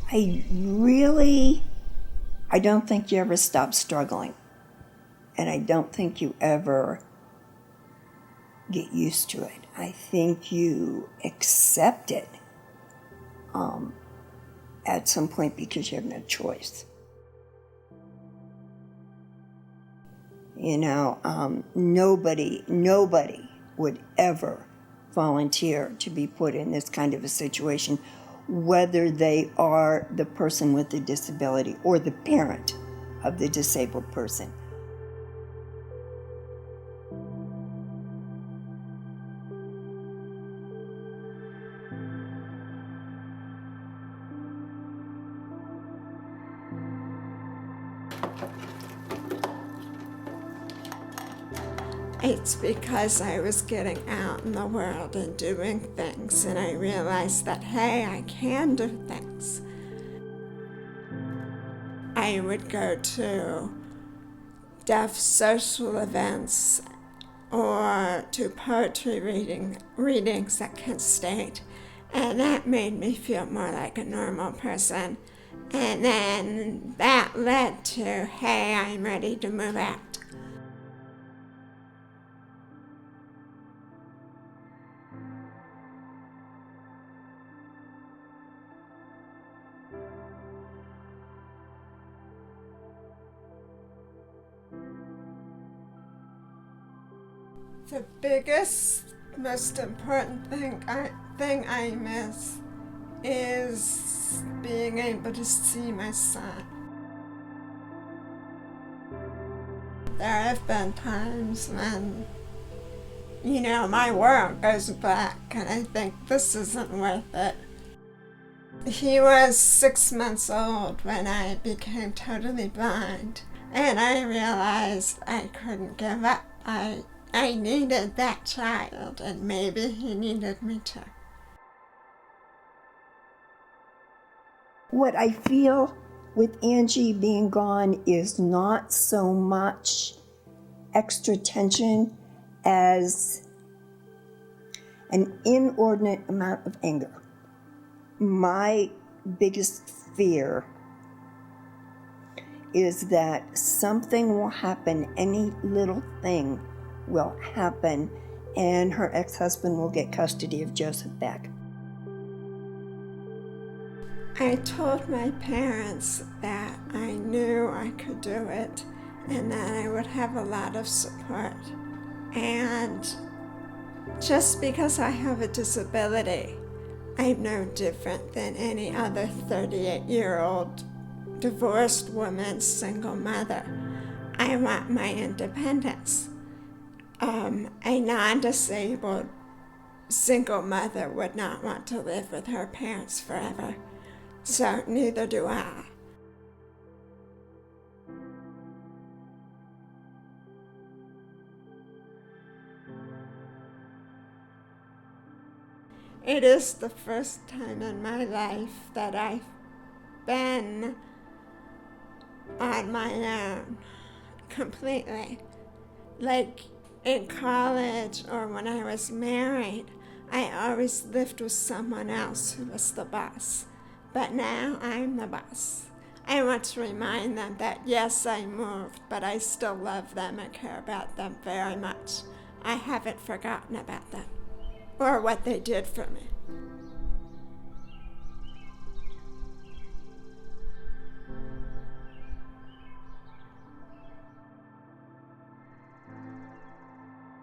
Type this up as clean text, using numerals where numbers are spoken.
I don't think you ever stop struggling. And I don't think you ever get used to it. I think you accept it at some point because you have no choice. You know, nobody would ever volunteer to be put in this kind of a situation, whether they are the person with the disability or the parent of the disabled person. It's because I was getting out in the world and doing things, and I realized that, hey, I can do things. I would go to deaf social events or to poetry readings at Kent State, and that made me feel more like a normal person. And then that led to, hey, I'm ready to move out. The biggest, most important thing I miss is being able to see my son. There have been times when, you know, my world goes black and I think this isn't worth it. He was 6 months old when I became totally blind, and I realized I couldn't give up. I needed that child, and maybe he needed me too. What I feel with Angie being gone is not so much extra tension as an inordinate amount of anger. My biggest fear is that something will happen, any little thing will happen, and her ex-husband will get custody of Joseph back. I told my parents that I knew I could do it and that I would have a lot of support. And just because I have a disability, I'm no different than any other 38-year-old divorced woman, single mother. I want my independence. A non-disabled single mother would not want to live with her parents forever, so neither do I. It is the first time in my life that I've been on my own completely. Like in college or when I was married, I always lived with someone else who was the boss. But now I'm the boss. I want to remind them that yes, I moved, but I still love them and care about them very much. I haven't forgotten about them or what they did for me.